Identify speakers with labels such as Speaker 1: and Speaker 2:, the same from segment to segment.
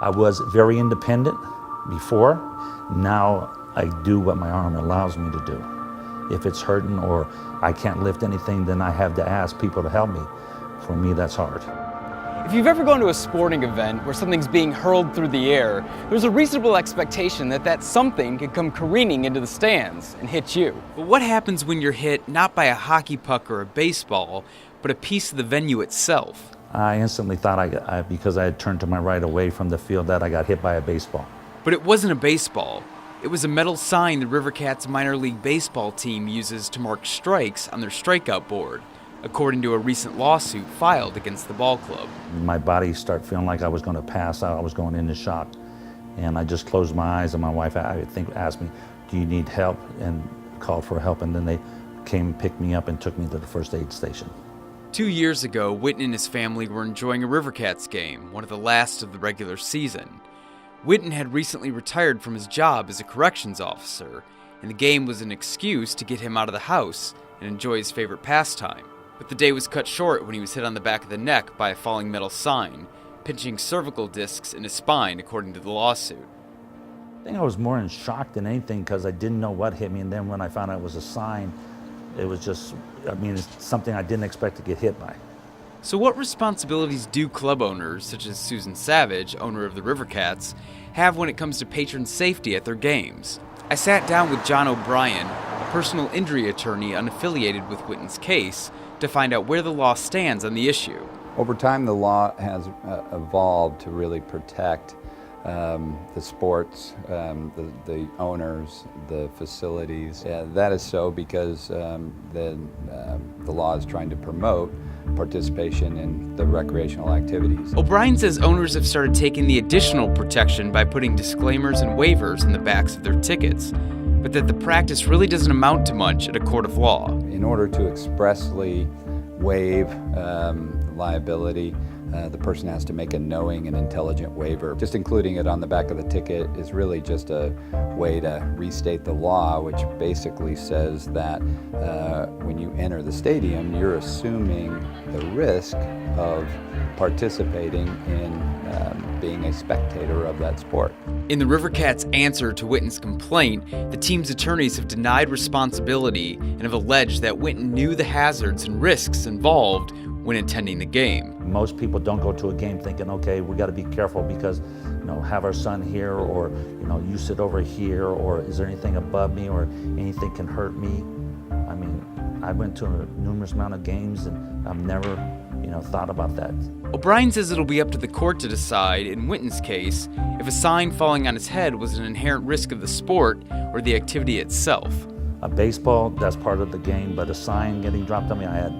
Speaker 1: I was very independent before. Now I do what my arm allows me to do. If it's hurting or I can't lift anything, then I have to ask people to help me. For me, that's hard.
Speaker 2: If you've ever gone to a sporting event where something's being hurled through the air, there's a reasonable expectation that that something could come careening into the stands and hit you.
Speaker 3: But what happens when you're hit not by a hockey puck or a baseball, but a piece of the venue itself?
Speaker 1: I instantly thought because I had turned to my right away from the field that I got hit by a baseball.
Speaker 3: But it wasn't a baseball. It was a metal sign the Rivercats minor league baseball team uses to mark strikes on their strikeout board, according to a recent lawsuit filed against the ball club.
Speaker 1: My body started feeling like I was going to pass out. I was going into shock. And I just closed my eyes, and my wife, I think, asked me, "Do you need help?" and called for help. And then they came and picked me up and took me to the first aid station.
Speaker 3: 2 years ago, Witten and his family were enjoying a Rivercats game, one of the last of the regular season. Witten had recently retired from his job as a corrections officer, and the game was an excuse to get him out of the house and enjoy his favorite pastime. But the day was cut short when he was hit on the back of the neck by a falling metal sign, pinching cervical discs in his spine, according to the lawsuit.
Speaker 1: I think I was more in shock than anything because I didn't know what hit me, and then when I found out it was a sign, it was just, it's something I didn't expect to get hit by.
Speaker 3: So what responsibilities do club owners, such as Susan Savage, owner of the Rivercats, have when it comes to patron safety at their games? I sat down with John O'Brien, a personal injury attorney unaffiliated with Witten's case, to find out where the law stands on the issue.
Speaker 4: Over time, the law has evolved to really protect the sports, the owners, the facilities. That is so because the law is trying to promote participation in the recreational activities.
Speaker 3: O'Brien says owners have started taking the additional protection by putting disclaimers and waivers in the backs of their tickets, but that the practice really doesn't amount to much at a court of law.
Speaker 4: In order to expressly waive liability, the person has to make a knowing and intelligent waiver. Just including it on the back of the ticket is really just a way to restate the law, which basically says that when you enter the stadium, you're assuming the risk of participating in being a spectator of that sport.
Speaker 3: In the Rivercats' answer to Witten's complaint, the team's attorneys have denied responsibility and have alleged that Witten knew the hazards and risks involved when attending the game.
Speaker 1: Most people don't go to a game thinking, okay, we got to be careful because, have our son here, or, you sit over here, or is there anything above me, or anything can hurt me. I went to a numerous amount of games, and I've never, thought about that.
Speaker 3: O'Brien says it'll be up to the court to decide, in Witten's case, if a sign falling on his head was an inherent risk of the sport or the activity itself.
Speaker 1: A baseball, that's part of the game, but a sign getting dropped on me, I had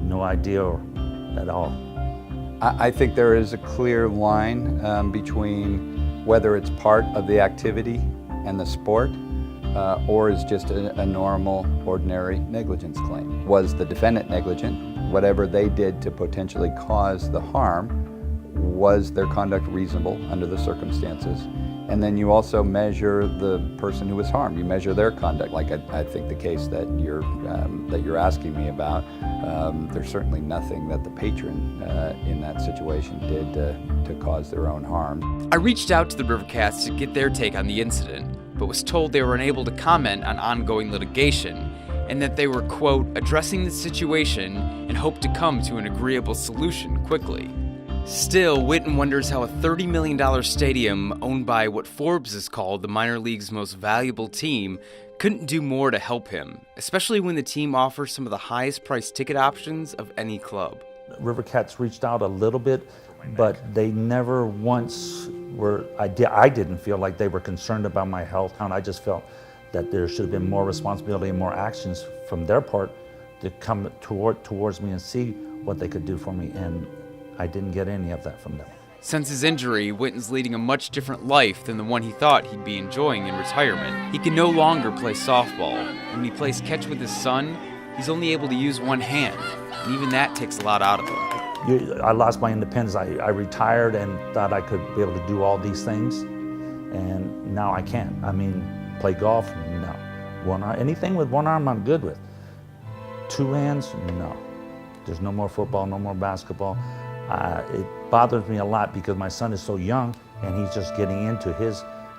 Speaker 1: no idea at all.
Speaker 4: I think there is a clear line between whether it's part of the activity and the sport or is just a normal, ordinary negligence claim. Was the defendant negligent? Whatever they did to potentially cause the harm, was their conduct reasonable under the circumstances? And then you also measure the person who was harmed. You measure their conduct. Like I think the case that you're asking me about, there's certainly nothing that the patron in that situation did to cause their own harm.
Speaker 3: I reached out to the Rivercats to get their take on the incident, but was told they were unable to comment on ongoing litigation, and that they were, quote, addressing the situation and hope to come to an agreeable solution quickly. Still, Witten wonders how a $30 million stadium owned by what Forbes has called the minor league's most valuable team couldn't do more to help him, especially when the team offers some of the highest priced ticket options of any club.
Speaker 1: Rivercats reached out a little bit, but they never once were, I didn't feel like they were concerned about my health. And I just felt that there should have been more responsibility and more actions from their part to come towards me and see what they could do for me. And I didn't get any of that from them.
Speaker 3: Since his injury, Witten's leading a much different life than the one he thought he'd be enjoying in retirement. He can no longer play softball. When he plays catch with his son, he's only able to use one hand, and even that takes a lot out of him.
Speaker 1: I lost my independence. I retired and thought I could be able to do all these things, and now I can't. Play golf? No. One arm, anything with one arm I'm good with. Two hands? No. There's no more football, no more basketball. It bothers me a lot because my son is so young and he's just getting into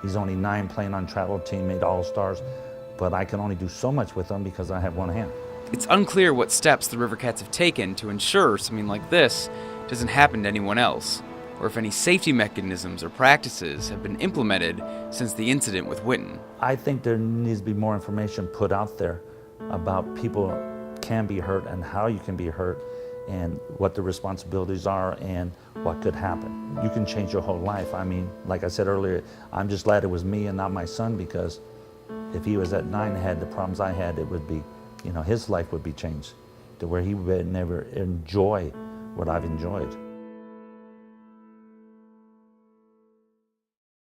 Speaker 1: he's only 9 playing on travel team, made All-Stars, but I can only do so much with him because I have one hand.
Speaker 3: It's unclear what steps the River Cats have taken to ensure something like this doesn't happen to anyone else, or if any safety mechanisms or practices have been implemented since the incident with Witten.
Speaker 1: I think there needs to be more information put out there about people can be hurt and how you can be hurt and what the responsibilities are and what could happen. You can change your whole life. I mean, like I said earlier, I'm just glad it was me and not my son, because if he was at 9 and had the problems I had, it would be, his life would be changed to where he would never enjoy what I've enjoyed.